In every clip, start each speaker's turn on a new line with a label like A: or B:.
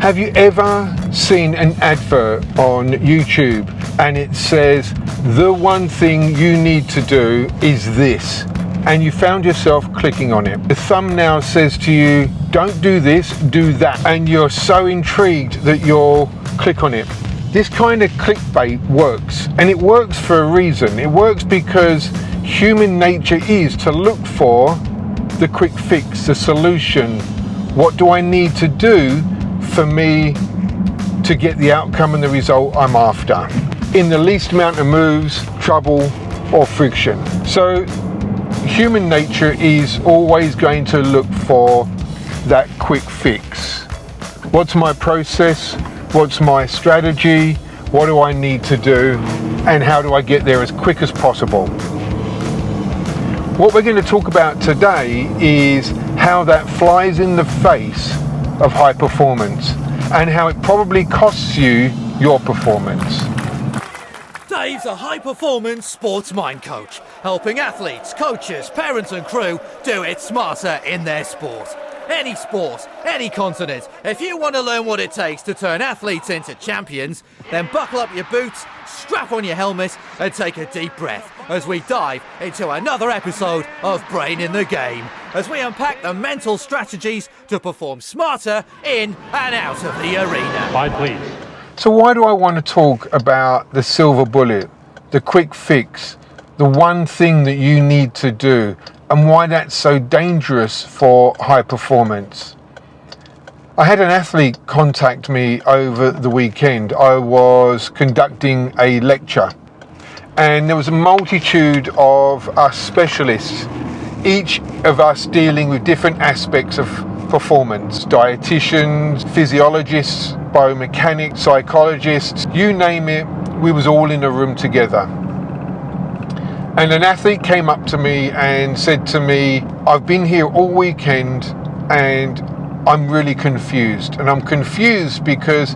A: Have you ever seen an advert on YouTube and it says, the one thing you need to do is this, and you found yourself clicking on it? The thumbnail says to you, don't do this, do that, and you're so intrigued that you'll click on it. This kind of clickbait works, and it works for a reason. It works because human nature is to look for the quick fix, the solution. What do I need to do for me to get the outcome and the result I'm after in the least amount of moves, trouble or friction? So human nature is always going to look for that quick fix. What's my process? What's my strategy? What do I need to do? And how do I get there as quick as possible? What we're going to talk about today is how that flies in the face of high performance and how it probably costs you your performance.
B: Dave's a high-performance sports mind coach, helping athletes, coaches, parents and crew do it smarter in their sport. Any sport, any continent, if you want to learn what it takes to turn athletes into champions, then buckle up your boots, strap on your helmet and take a deep breath as we dive into another episode of Brain in the Game, as we unpack the mental strategies to perform smarter in and out of the arena.
C: Slide, please.
A: So why do I want to talk about the silver bullet, the quick fix, the one thing that you need to do, and why that's so dangerous for high performance? I had an athlete contact me over the weekend. I was conducting a lecture and there was a multitude of us specialists, each of us dealing with different aspects of performance. Dietitians, physiologists, biomechanics, psychologists, you name it, we was all in a room together. And an athlete came up to me and said to me, I've been here all weekend and I'm really confused. And I'm confused because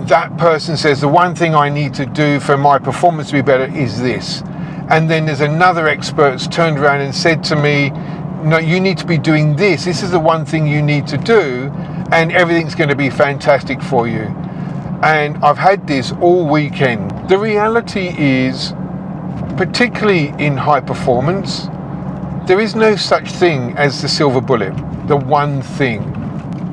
A: that person says the one thing I need to do for my performance to be better is this. And then there's another expert that's turned around and said to me, no, you need to be doing this. This is the one thing you need to do and everything's going to be fantastic for you. And I've had this all weekend. The reality is, particularly in high performance, there is no such thing as the silver bullet, the one thing.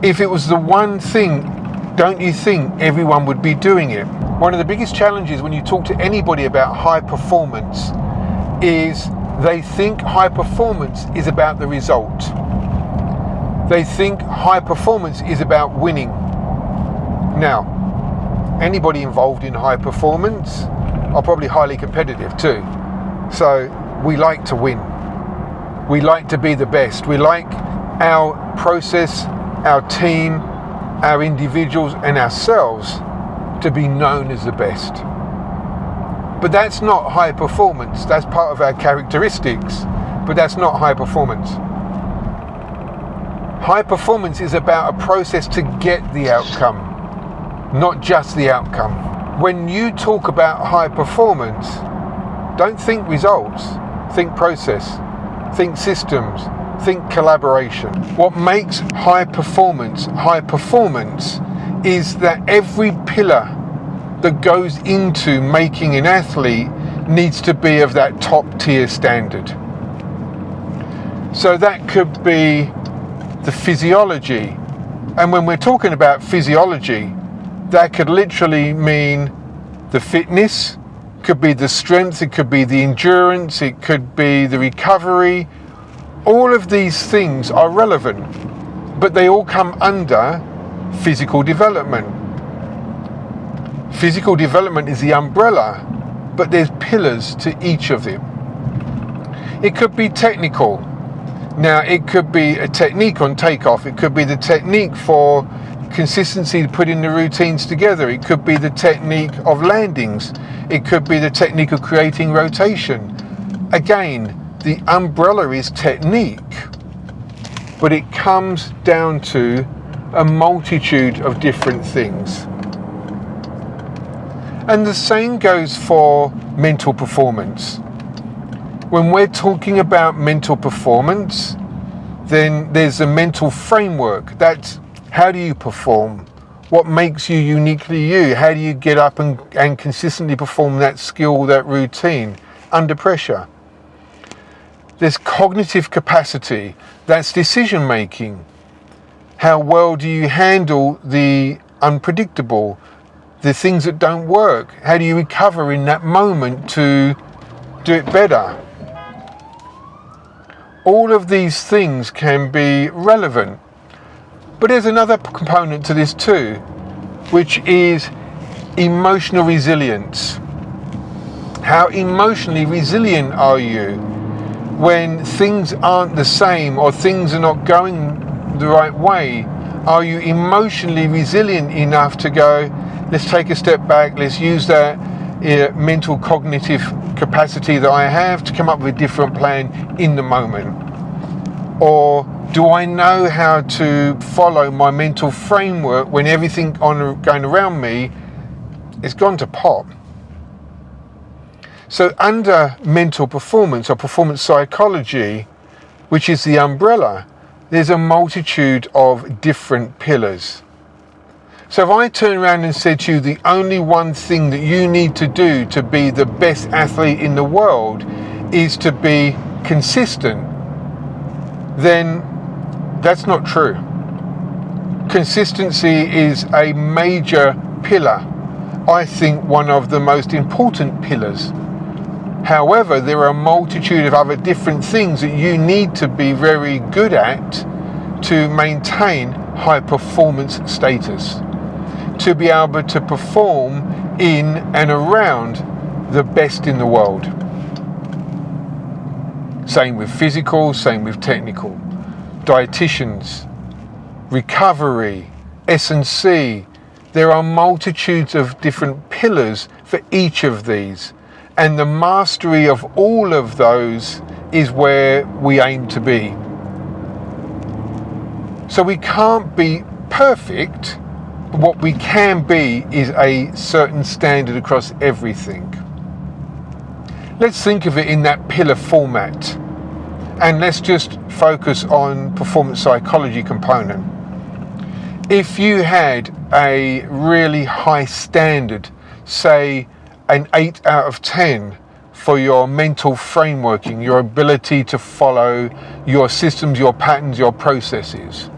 A: If it was the one thing, don't you think everyone would be doing it? One of the biggest challenges when you talk to anybody about high performance is they think high performance is about the result. They think high performance is about winning. Now, anybody involved in high performance are probably highly competitive too. So we like to win. We like to be the best. We like our process, our team, our individuals and ourselves to be known as the best. But that's not high performance. That's part of our characteristics, but that's not high performance. High performance is about a process to get the outcome, not just the outcome. When you talk about high performance, don't think results, think process, think systems, think collaboration. What makes high performance is that every pillar that goes into making an athlete needs to be of that top tier standard. So that could be the physiology. And when we're talking about physiology, that could literally mean the fitness, could be the strength, it could be the endurance, it could be the recovery. All of these things are relevant, but they all come under physical development. Physical development is the umbrella, but there's pillars to each of them. It could be technical. Now, it could be a technique on takeoff. It could be the technique for consistency to put in the routines together. It could be the technique of landings. It could be the technique of creating rotation. Again, the umbrella is technique, but it comes down to a multitude of different things. And the same goes for mental performance. When we're talking about mental performance, then there's a mental framework. That's how do you perform? What makes you uniquely you? How do you get up and consistently perform that skill, that routine under pressure? There's cognitive capacity, that's decision making. How well do you handle the unpredictable, the things that don't work? How do you recover in that moment to do it better? All of these things can be relevant. But there's another component to this too, which is emotional resilience. How emotionally resilient are you when things aren't the same or things are not going the right way? Are you emotionally resilient enough to go, let's take a step back, let's use that mental cognitive capacity that I have to come up with a different plan in the moment? Or do I know how to follow my mental framework when everything going around me is gone to pop? So under mental performance or performance psychology, which is the umbrella, there's a multitude of different pillars. So if I turn around and said to you, the only one thing that you need to do to be the best athlete in the world is to be consistent, then that's not true. Consistency is a major pillar. I think one of the most important pillars. However, there are a multitude of other different things that you need to be very good at to maintain high performance status, to be able to perform in and around the best in the world. Same with physical, same with technical. Dietitians, recovery, S&C. There are multitudes of different pillars for each of these. And the mastery of all of those is where we aim to be. So we can't be perfect, but what we can be is a certain standard across everything. Let's think of it in that pillar format. And let's just focus on performance psychology component. If you had a really high standard, say an 8 out of 10 for your mental frameworking, your ability to follow your systems, your patterns, your processes,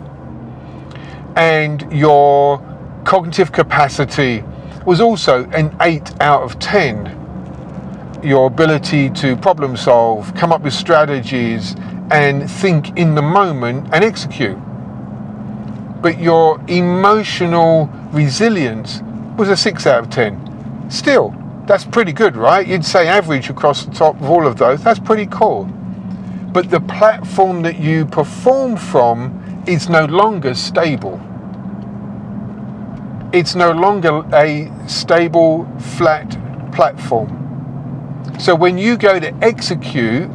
A: and your cognitive capacity was also an 8 out of 10, your ability to problem solve, come up with strategies and think in the moment and execute. But your emotional resilience was a 6 out of 10. Still, that's pretty good, right? You'd say average across the top of all of those. That's pretty cool. But the platform that you perform from is no longer stable. It's no longer a stable, flat platform. So when you go to execute,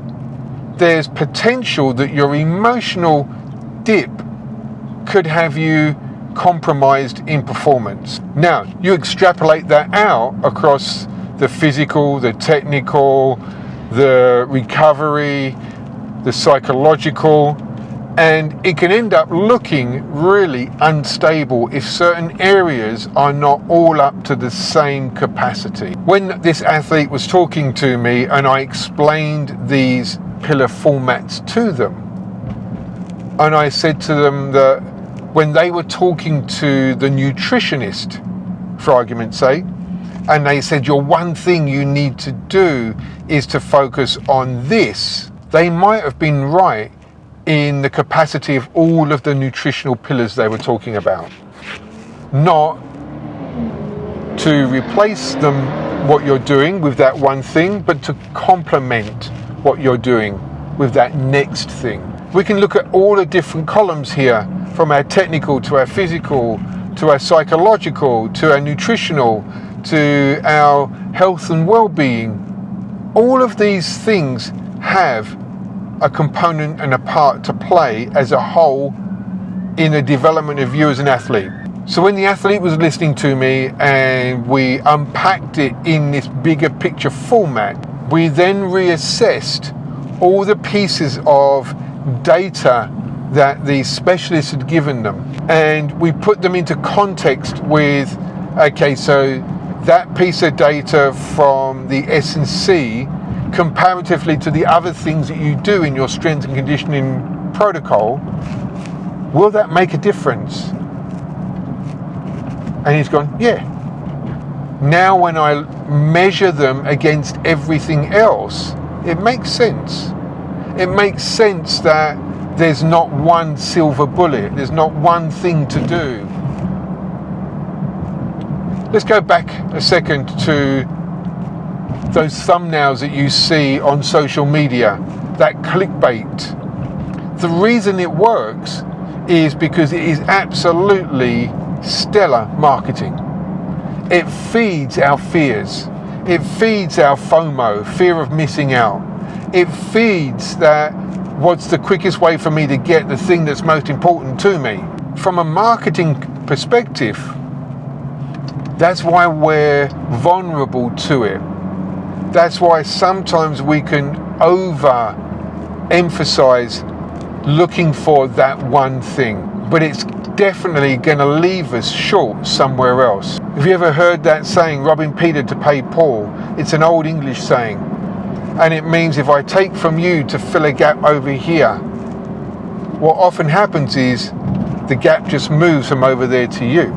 A: there's potential that your emotional dip could have you compromised in performance. Now, you extrapolate that out across the physical, the technical, the recovery, the psychological, and it can end up looking really unstable if certain areas are not all up to the same capacity. When this athlete was talking to me and I explained these pillar formats to them, and I said to them that when they were talking to the nutritionist, for argument's sake, and they said your one thing you need to do is to focus on this, they might have been right in the capacity of all of the nutritional pillars they were talking about. Not to replace them, what you're doing with that one thing, but to complement what you're doing with that next thing. We can look at all the different columns here, from our technical to our physical, to our psychological, to our nutritional, to our health and well-being. All of these things have a component and a part to play as a whole in the development of you as an athlete. So when the athlete was listening to me and we unpacked it in this bigger picture format, we then reassessed all the pieces of data that the specialists had given them, and we put them into context with, okay, so that piece of data from the S&C comparatively to the other things that you do in your strength and conditioning protocol, will that make a difference? And he's gone, yeah. Now when I measure them against everything else, it makes sense. It makes sense that there's not one silver bullet, there's not one thing to do. Let's go back a second to those thumbnails that you see on social media, that clickbait. The reason it works is because it is absolutely stellar marketing. It feeds our fears. It feeds our FOMO, fear of missing out. It feeds that what's the quickest way for me to get the thing that's most important to me. From a marketing perspective, that's why we're vulnerable to it. That's why sometimes we can over-emphasize looking for that one thing, but it's definitely going to leave us short somewhere else. Have you ever heard that saying, robbing Peter to pay Paul? It's an old English saying, and it means if I take from you to fill a gap over here, what often happens is the gap just moves from over there to you.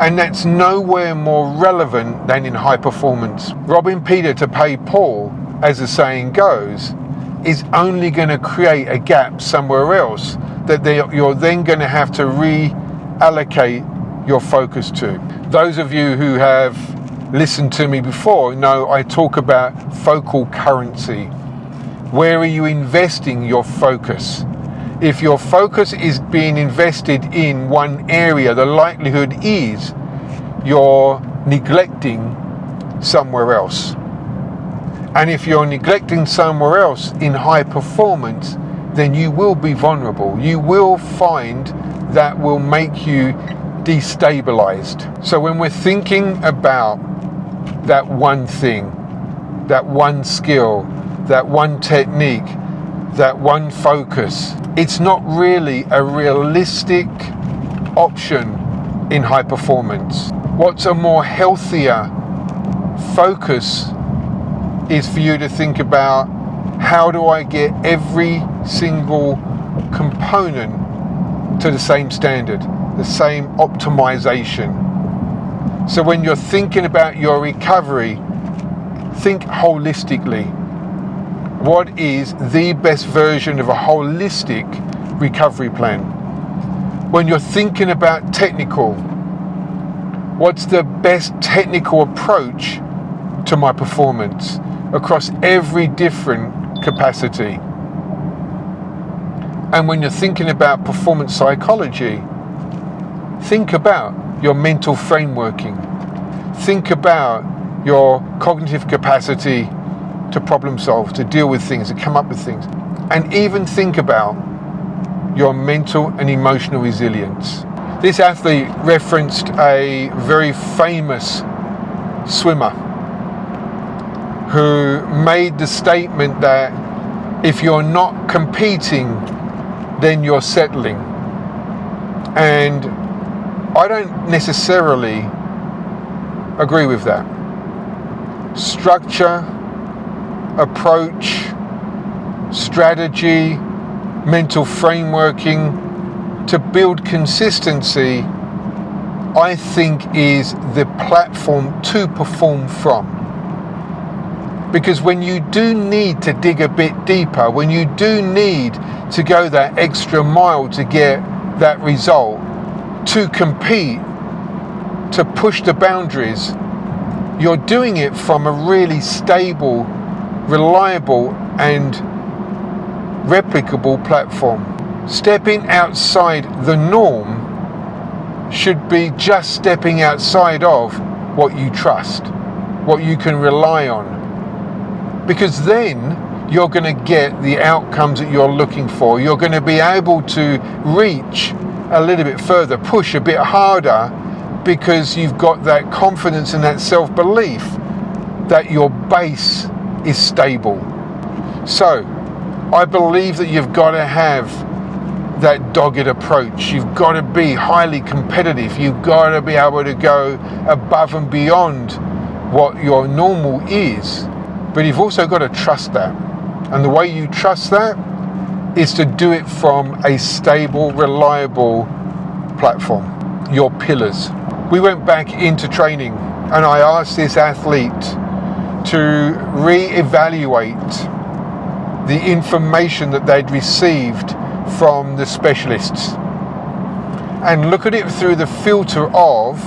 A: And that's nowhere more relevant than in high performance. Robbing Peter to pay Paul, as the saying goes, is only going to create a gap somewhere else that you're then going to have to reallocate your focus to. Those of you who have listened to me before know I talk about focal currency. Where are you investing your focus? If your focus is being invested in one area, the likelihood is you're neglecting somewhere else. And if you're neglecting somewhere else in high performance, then you will be vulnerable. You will find that will make you destabilized. So when we're thinking about that one thing, that one skill, that one technique, that one focus, it's not really a realistic option in high performance. What's a more healthier focus is for you to think about, how do I get every single component to the same standard, the same optimization? So when you're thinking about your recovery, think holistically. What is the best version of a holistic recovery plan? When you're thinking about technical, what's the best technical approach to my performance across every different capacity? And when you're thinking about performance psychology, think about your mental frameworking. Think about your cognitive capacity to problem solve, to deal with things, to come up with things. And even think about your mental and emotional resilience. This athlete referenced a very famous swimmer who made the statement that if you're not competing, then you're settling. And I don't necessarily agree with that. Structure, approach, strategy, mental frameworking to build consistency, I think is the platform to perform from. Because when you do need to dig a bit deeper, when you do need to go that extra mile to get that result, to compete, to push the boundaries, you're doing it from a really stable, reliable and replicable platform. Stepping outside the norm should be just stepping outside of what you trust, what you can rely on. Because then you're going to get the outcomes that you're looking for. You're going to be able to reach a little bit further, push a bit harder, because you've got that confidence and that self-belief that your base is stable. So I believe that you've got to have that dogged approach. You've got to be highly competitive. You've got to be able to go above and beyond what your normal is. But you've also got to trust that. And the way you trust that is to do it from a stable, reliable platform, your pillars. We went back into training and I asked this athlete to re-evaluate the information that they'd received from the specialists and look at it through the filter of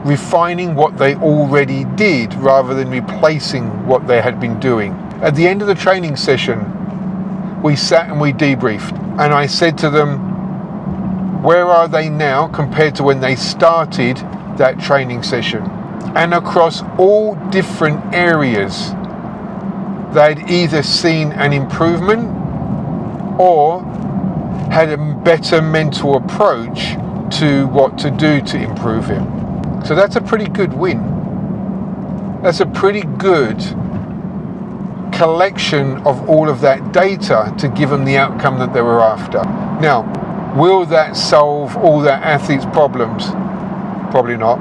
A: refining what they already did rather than replacing what they had been doing. At the end of the training session, we sat and we debriefed, and I said to them, where are they now compared to when they started that training session? And across all different areas, they'd either seen an improvement or had a better mental approach to what to do to improve it. So that's a pretty good win. That's a pretty good collection of all of that data to give them the outcome that they were after. Now, will that solve all that athlete's problems? Probably not.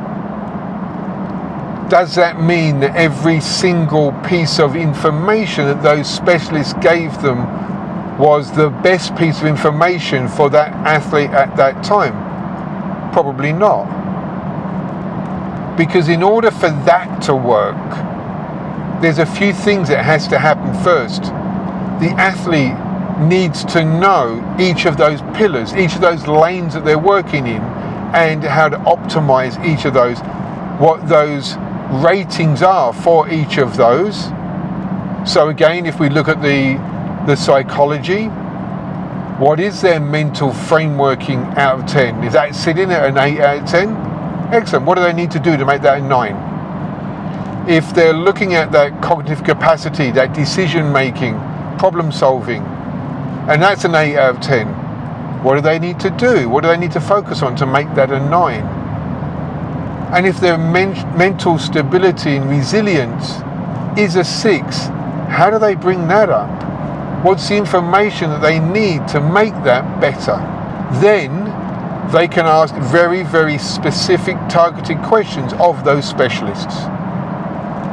A: Does that mean that every single piece of information that those specialists gave them was the best piece of information for that athlete at that time? Probably not. Because in order for that to work, there's a few things that has to happen first. The athlete needs to know each of those pillars, each of those lanes that they're working in, and how to optimize each of those, what those ratings are for each of those. So again, if we look at the psychology, what is their mental frameworking out of 10? Is that sitting at an 8 out of 10? Excellent. What do they need to do to make that a 9? If they're looking at that cognitive capacity, that decision making, problem solving, and that's an 8 out of 10, what do they need to do? What do they need to focus on to make that a 9? And if their mental stability and resilience is a 6, how do they bring that up? What's the information that they need to make that better? Then they can ask very, very specific targeted questions of those specialists.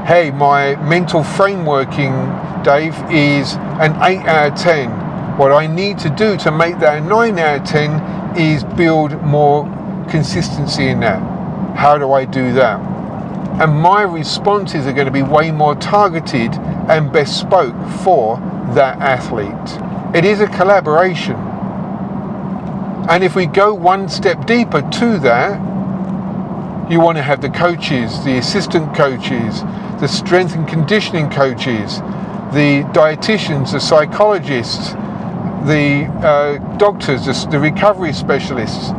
A: Hey, my mental frameworking, Dave, is an 8 out of 10. What I need to do to make that a 9 out of 10 is build more consistency in that. How do I do that? And my responses are going to be way more targeted and bespoke for that athlete. It is a collaboration. And if we go one step deeper to that, you want to have the coaches, the assistant coaches, the strength and conditioning coaches, the dietitians, the psychologists, the doctors, the recovery specialists,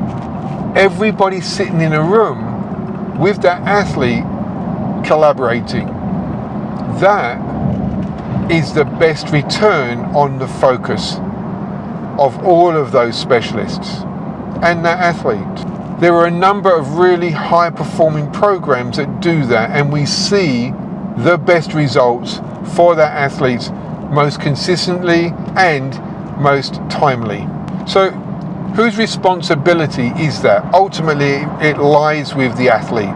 A: everybody sitting in a room with that athlete collaborating. That is the best return on the focus of all of those specialists and that athlete. There are a number of really high performing programs that do that, and we see the best results for that athlete most consistently and most timely. So whose responsibility is that? Ultimately, it lies with the athlete.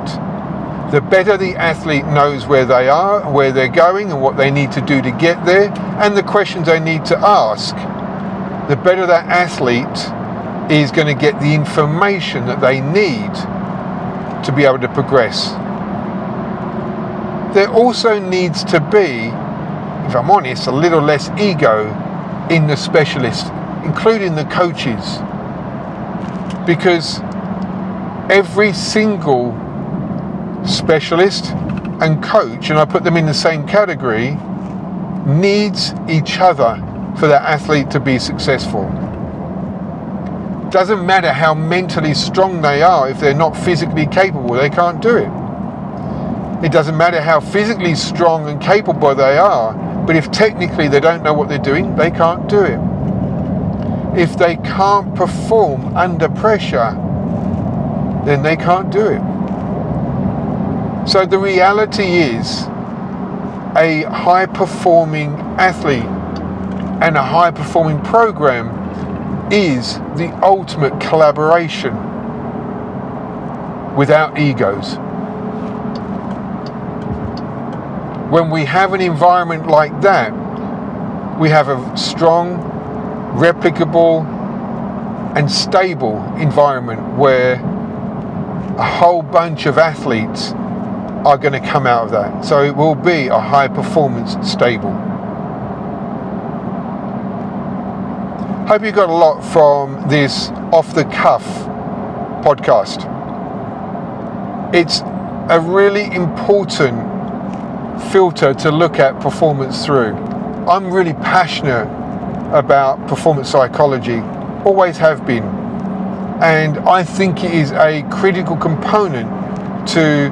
A: The better the athlete knows where they are, where they're going, and what they need to do to get there, and the questions they need to ask, the better that athlete is going to get the information that they need to be able to progress. There also needs to be, if I'm honest, a little less ego in the specialist, including the coaches, because every single specialist and coach, and I put them in the same category, needs each other for that athlete to be successful. Doesn't matter how mentally strong they are, if they're not physically capable, they can't do it. It doesn't matter how physically strong and capable they are, but if technically they don't know what they're doing, they can't do it. If they can't perform under pressure, then they can't do it. So the reality is, a high-performing athlete and a high-performing program is the ultimate collaboration without egos. When we have an environment like that, we have a strong, replicable, and stable environment where a whole bunch of athletes are going to come out of that. So it will be a high performance stable. Hope you got a lot from this off the cuff podcast. It's a really important filter to look at performance through. I'm really passionate about performance psychology, always have been, and I think it is a critical component to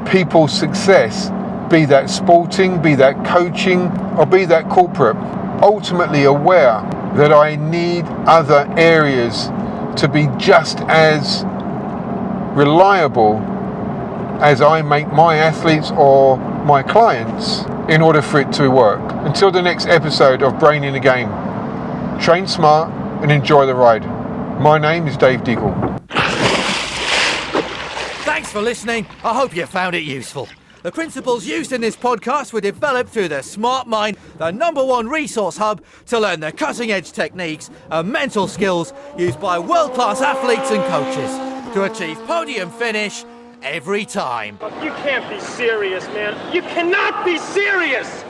A: people's success, be that sporting, be that coaching, or be that corporate. Ultimately aware that I need other areas to be just as reliable as I make my athletes or my clients in order for it to work. Until the next episode of Brain in the Game, train smart and enjoy the ride. My name is Dave Diggle.
B: Thanks for listening. I hope you found it useful. The principles used in this podcast were developed through the Smart Mind, the #1 resource hub to learn the cutting-edge techniques and mental skills used by world-class athletes and coaches to achieve podium finish every time.
C: You can't be serious, man. You cannot be serious!